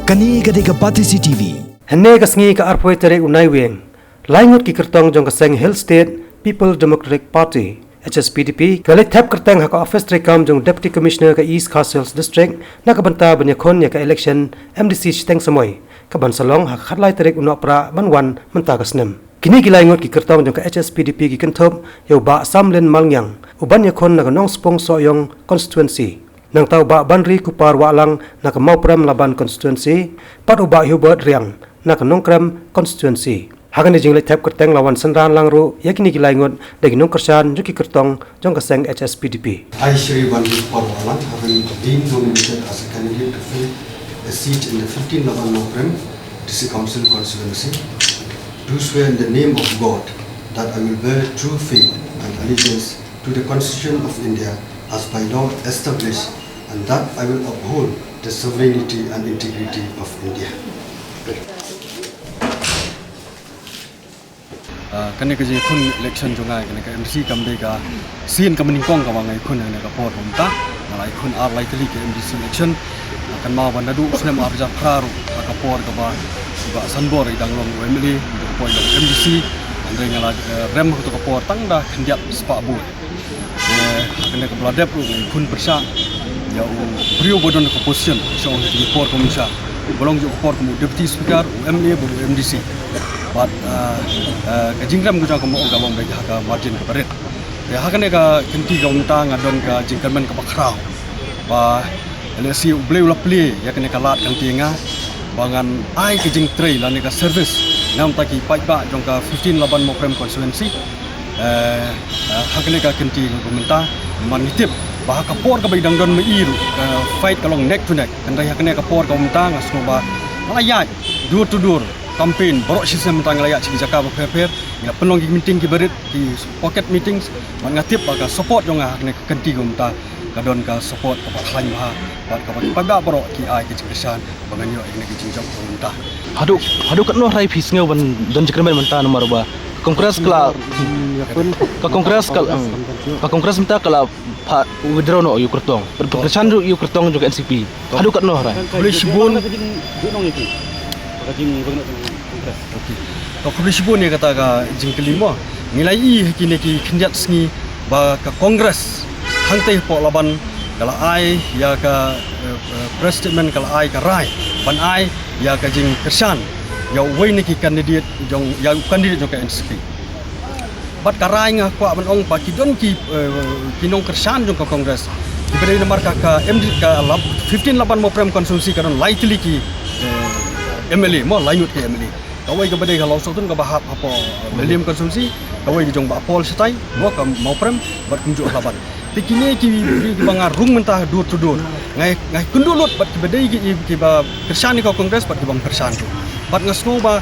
Kani gade ka Pati CTV. Henne kasngi ka arpoi tere unai weng. Laingot ki kertong jong kaseng Hill State People Democratic Party HSPDP kalik tap kerteng haka office rekam jong Deputy Commissioner ka East Castles District na kabanta banyakon ya ka election MDC Chiteng Samoy kaban salong haka khatlai tere unok pra banwan menta kasnem. Kini gilaingot ki kertong jong ka HSPDP ki kentop yo ba samlen malngyang uban yakon na nong spong soyong constituency. Nang tau ba banri kupar walang na mau pram laban constituency pat uba Hubert Riang na nongkram constituency hagan ni jingle tap kerteng lawan senran langru yakini gilaingot dagi nong kersan juki kertong jong kaseng HSPDP. I Shri Banri Kupar Walang having been nominated as a candidate to fill a seat in the 15 Laban Nongkram District Council constituency, do swear in the name of God that I will bear true faith and allegiance to the Constitution of India as by law established, and that I will uphold the sovereignty and integrity of India. Kani kerja kun election juga kani ke MDC kamde ka sin kamaningkong ka wangai kun kani ka pot humta nalai kun ar lai teli ke MDC election akan mau bandadu usnem arja praru ka pot ka ba sanbor idang long MLA ka pot MDC andre ngala rem to ka pot tangda kendiap spa bu kani ka bladep kun persa ya brio bodon ka position so di pot komisa bolong jo pot mu deputy speaker MLA bu MDC but kajingram guja ko mo galong bagi haka margin ka barit ya haka ne ka kinti ga unta ngadon ka jingkamen ka bakrao ba elesi ubleu lapli ya kene ka lat kan tinga bangan ai ke jing trei la ne ka service nam ta ki pai ba jong ka 15 laban mo prem constituency haka ne ka kinti ko menta manitip ba ka por ka baidang don meiru fight kalong neck to neck kan haka ne ka por ka unta ngasno ba malayat dur to dur campaign borok sistem tang layak ci jaka ba per ila penong meeting ki berit ki pocket meetings man ngatip ba support jong ne kenti gumta kadon ka support ka khain ha ba ka ba borok ki ai ki kesan bangan yo ne ki jingjong gumta hadu kat no rai phis ngeu ban don jikremen menta nomor ba kongres kala ka kongres menta kala withdraw no yu kertong perkesan yu kertong juga NCP hadu kat no rai boleh sibun Kau bersibun ni kata ka jing kelima nilai kini ki kendiat sengi ba ka kongres hangtai po laban kala ai ya ka president kala ai ka rai ban ai ya ka jing kersan ya wei ni ki kandidat jong ya kandidat jong ka NCP bat ka rai nga kwa ban ong pa ki don ki kinong kersan jong ka kongres diberi nomor ka MD ka 15 laban mo prem konsumsi karon lightly ki MLA mo lainut ke MLA kawai ke badai kalau sotun ke bahap apa William konsumsi kawai ke jong ba pol setai mo ka mau prem bat kunjuk laban tikine ki bangar rung mentah dur to dur ngai kundulut bat ke badai ki ba kersan ni ka kongres bat ke bang kersan tu bat ngasno ba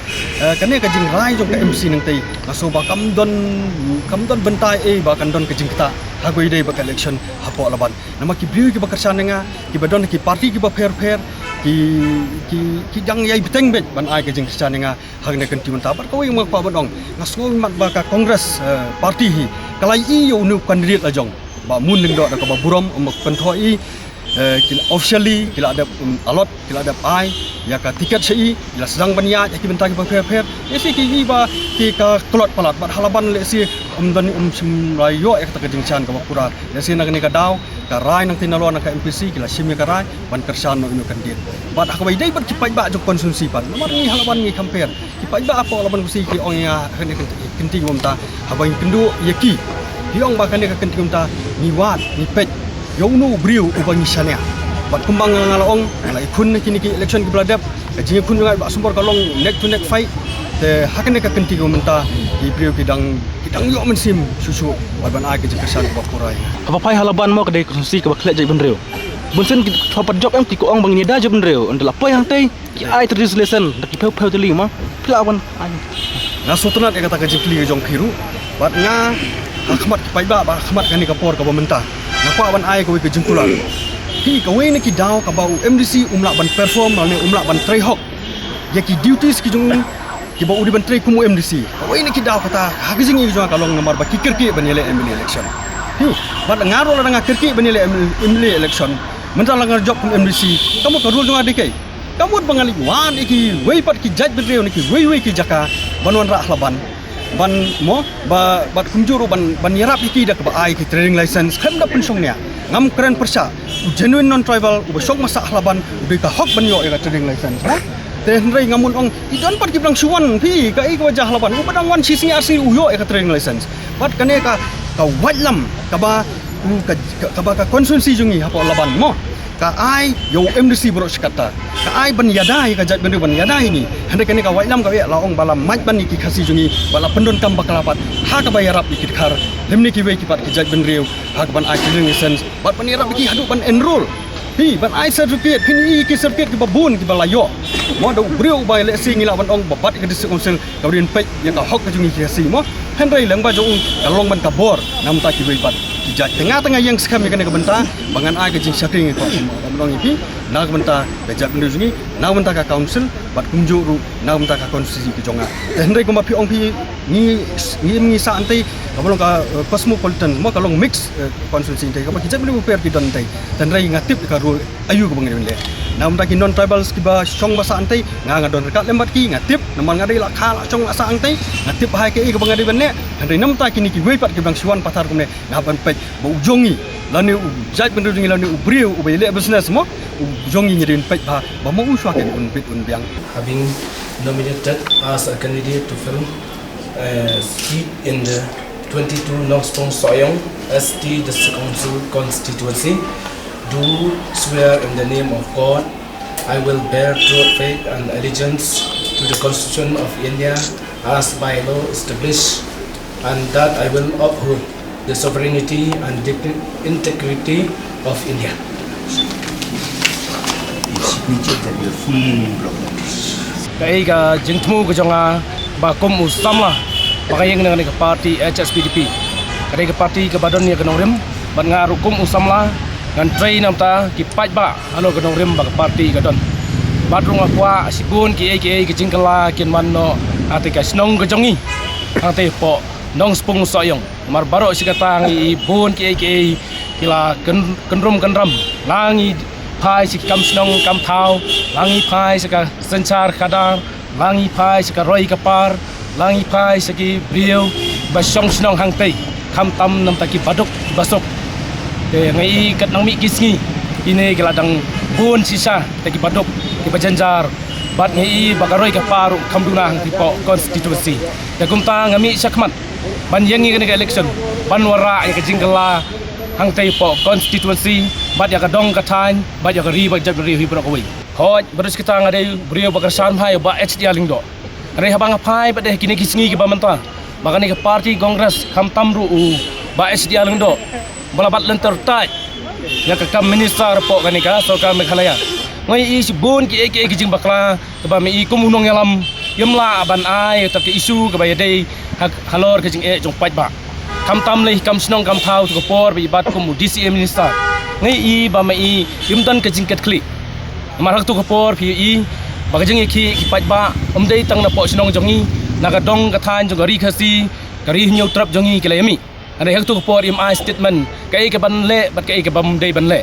kane ka jing rai jong ka MC nang tai ngaso ba kamdon bentai ba kan don ke jing kita hagoi dei ba ka election hapo laban nama ki briu ki ba kersan nga ki ba don ki parti ki ba fair ki jang yai beteng bet ban ai ke jing kersan nga hang ne kenti menta bat kawai mak pa bodong ngasno mat ba ka kongres parti hi kalai i yo nu kandidat ajong ba mun ning dok ka ba burom mak penthoi kila officially kila ada alot kila ada ai ya ka tiket sei kila sedang banya ya ki bentang ki fair esi ki ba ki ka klot palat bat halaban le si dan sim rayo ek ta ka jingchan ka pura ya si nang ni ka daw ka rai nang tinalo na ka MPC kila sim ka rai ban kersan no inu kandidat bat ka bai dai bat ki pai ba jok konsumsi pan nomor ni halaban ni compare ki pai ba apa laban kusi ki ong ya kenti ngomta habai kendu yaki hiong ba kan ka kenti ngomta ni wat ni pet Yonu beriu ubang isanya. Bat kumbang ngalaong, ngalai kun kini ki election ki beladap. Kajing kun ngai bak sumpor kalong neck to neck fight. Te hakane ka kenti ko menta ki beriu kidang yo mensim susu. Ban ai ke kesan bak kurai. apa pai halaban mo kedai konstitusi ke baklet jai benreu bunsen dapat job em ki ko ong bang ni da je benreu ndela pai hang tai ki ai translation dak ki peu teli ma pelawan Nasutunat kata kajing kli jong piru. Bat nga khmat pai ba khmat kani kapor ka bamenta. Nakwa ban ai ko ke jengkulan ki kawai ni ki daw ka bau MDC umla ban perform ne umla ban try hok ya ki duties ki jung ki bau di ban try kumu MDC kawai ni ki daw kata hagijing i jong kalong nomor ba ki kirki ban ele MLA election hi bat ngaro la nga kirki ban ele MLA election mental ngar job kum MDC kamu ka rule jong adik kamu bangali wan iki wei pat ki jaj bedreu ni ki wei ki jaka banwan ra laban ban mo ba bat kunjuru ban yarap iki dak ba ai ki training license kham da pensong nia ngam keren persa genuine non tribal u besok masa laban u ka hok ban yo ka training license ha ten rei ngamun ong idon pat ki blang suwan pi ka ik wajah laban u badang wan sisi arsi u yo ka training license bat kane ka wailam ka ba ka konsumsi jungi hapo laban mo ka ai yo MDC bro sekata ka ai ban yadai ka jat bendu ban yadai ni hande kani ka wailam ka la ong balam maj ban ki khasi jungi bala pendon kam bakalapat ha ka bayarap ikit khar lemni ki we ki pat ki jat benriu ha ka ban ai training license bat ban yarap ki hadu ban enroll hi ban ai certificate pini ki certificate ki babun ki balayo mo do breu bai le sing ila ban ong babat ka district council ka rin pe ya ka hok ka jungi ki si mo hande lang ba jo ka long ban ka bor nam ta ki we pat kijat tengah-tengah yang sekam yang kena benta bangan ai ke jing syakring ko amrong iki nak benta bejak bendu jungi nak benta ka council bat kunjuk ru nak benta ka konstitusi ki jonga hendai ko ma pi ong pi ni sa antai amrong ka cosmopolitan mo ka long mix konstitusi tai ka kijat bendu per ki don tai hendai ngatip ka rule ayu ko bangin le nak benta ki non tribals ki ba song basa antai ngadon rekat lembat ki ngatip namal ngadai la khala chong asa antai ngatip hai ke ko bangin benne hendai namta kini ki wei pat ki bang suan patar ko ne ngaban pe ujongi lani jaj bendu jungi lani ubriu ubele business mo ujongi nyirin pek ba mau uswa ken bit biang having nominated as a candidate to fill a seat in the 22 Nongspong Soyong ST District Council constituency, do swear in the name of God I will bear true faith and allegiance to the Constitution of India as by law established, and that I will uphold the sovereignty and integrity of India. Kai ka jingtmu ka jonga ba kum usamla pakayeng dengan ka party HSPDP. Kai ka party ka badon ni ka nongrim ban ngaru kum usamla ngan train namta ki paj ba alo ka nongrim ba ka party ka don. Badrung akwa sibun ki ki jingkala kin manno ate ka snong ka jongi. Ate po Nongspong Soyong mar baro sikatang ibun ki kila kenrum langi pai si kam snong kam thau langi pai sika senchar kadar langi pai sika roi kapar langi pai siki brio basong snong hang tei kam tam nam taki baduk basok ngai kat nang mi kisngi ini kila dang bun sisa taki baduk ki bajanjar bat ngai bagaroi kapar kamduna hang tipo konstitusi dakum ta ngami sakmat ban yangi kena election ban wara ya kejingkala hang tei po constituency bat ya kadong katany bat ya kari bat jab ri hibro koi hoj berus kita ngadai brio bakarsan hai ba HD lingdo re habang apai bat deh kini kisngi ki ba menta makani ke party congress kam tamru ba HD lingdo balabat lentar tai ya ka kam minister po kani ka so ka Meghalaya ngai i sibun ki jing bakla ba mi kumunong yalam yamla ban ai ta ki isu ka ba yadai halor ke jing jong paj ba kam tam le kam snong kam thau to por bi bat kum DCM minister ngai i ba mai yumdan ke jing ket kli marak to por phi i ba jing ki paj ba dei tang na po snong jongi naga dong ka than jong ri khasi kari nyau trap jongi ke lemi ane hak to por im I statement kai ke ban le bat kai ke bam dei ban le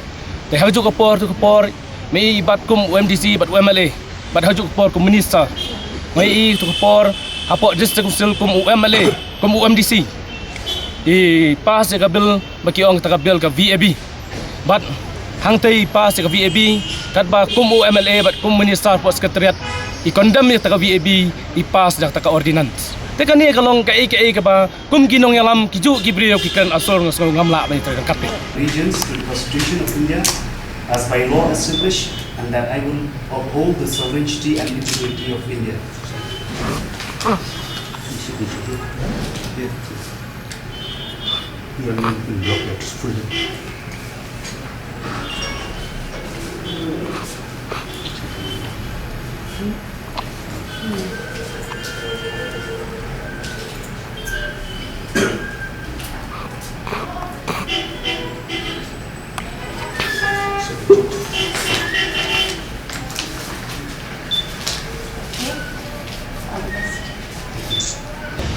te hak to por mai bat kum UMDC bat UMLA bat hak to por kum minister ngai i to por apo district council kum UMLA kum UMDC i pas ka bil baki ong ta bil ka VAB bat hang tei pas ka VAB kat ba kum UMLA bat kum minister po secretariat i condemn ta ka VAB i pas dak ta ka ordinance te kan ni kalong ka ka ba kum ginong yalam ki ju ki brio ki kan asor ngam la ba ta kat allegiance to the Constitution of India as by law established, and that I will uphold the sovereignty and integrity of India.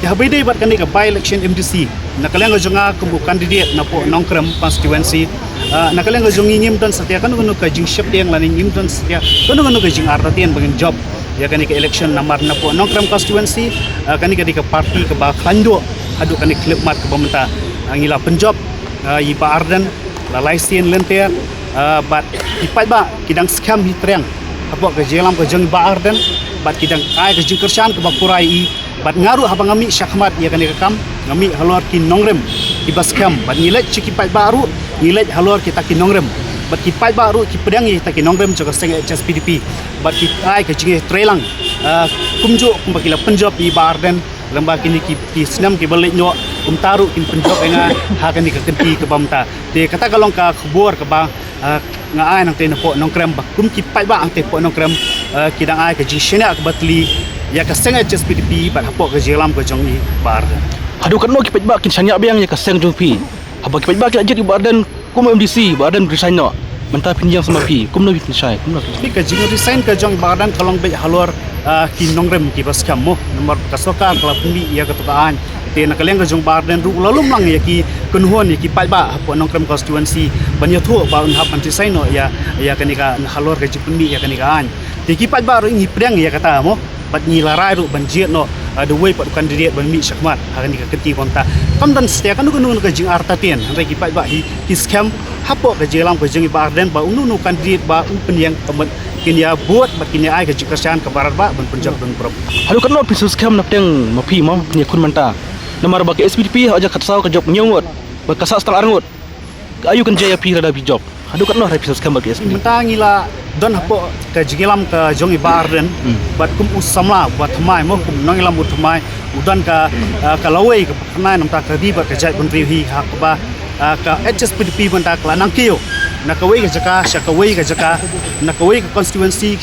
Ya beda bat kan by election MDC nak kalian jonga kumbu candidate na po Nongkrem constituency nakaleng ka jong ingim dan setia kan ka jing ship yang laning ingim dan setia kan ka jing artatian bangin job ya kan ke election namar na po nongkram constituency kan ka di ka party ka ba khando adu kan klip mat ka bamta angila penjob i ba ardan la laisien lenter bat ipai ba kidang scam hitreng apa ke jelam ke jeng ba ardan bat kidang ai ke jing kersan ke ba kurai i bat ngaru habang ngami syakmat ya kan kam ngami halor kin nongrem iba scam bat nilai ciki pai baru nilai halor kita kin nongrem bat ki pai baru ki pedang i ta kin nongrem jaga seng HSPDP bat ki ai ke jing trelang kumjo kumbakila penjob i ba ardan lembah kini ki senam ki balik nyo taru kin penjob enga hakan ni kenti ke bamta te kata kalong ka khubor ke ba ngai nang te po nongkrem ba kum ki pai ba ang te po nongkrem kidang ai ke jishena ke batli ya ka seng HSPDP ba hapo ke jelam ke jong ni bar Hadu kan no ki ba kin sanya biang ya ka seng jong pi haba ki ba ki ajit ibadan kum MDC badan resign no mentah pinjang sama pi kum no bi sai kum no pi ka jing resign ke jong badan kalong be halor ki nongrem ki bas kam mo nomor kasoka kala pumi ya ketukaan te nakaleng ke jong badan ru lalum lang ya ki kunhuan ya ki pai ba hapo nongrem constituency banyak thu ba un hap anti sai no ya kanika halor ke jipumi ya kanika an te ki pai ba ru ngi preng ya kata mo bat ni larai ru banjir no the way pat candidate ban mi syakmat hakan ni kenti konta kam dan setia kan nu ke jing artatien regi pai ba hi scam hapo ke jelam ke jing ba arden ba unu candidate ba pen yang pemet kin ya buat bat kin ai ke jikasan ke barat ba ban penjak dan prop Hadu kan no pisu scam na teng mapi mo punya kun menta namar ba ke SPDP aja katsau ke job nyongot ba kasas tal arngot ayu kan jaya pi rada bi job hadu kan no pisu scam ba ke SPDP menta ngila don hapo ke jigelam ke jong ba arden bat kum usamla bat mai mo kum nongilam utmai udan ka lawai ke panai namta ka di ba ke jai bun hi hak ba ka HSPDP menta kala nangkio nakawai ke jaka syakawai ke jaka nakawai ke constituency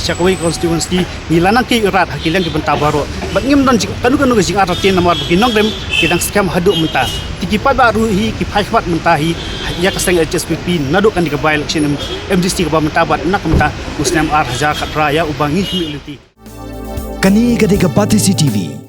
ngila nangki urat hakilan di benta baro bat ngim don kanu ke jing artatien namar binong dem kidang scam hadu menta tiki pa baru hi ki phaimat menta hi ya kaseng HSPDP nadukan di ke by election MDC ke ba menta bat nak menta muslim ar hajar khatra ya ubangi humility kani gade ke Pati CTV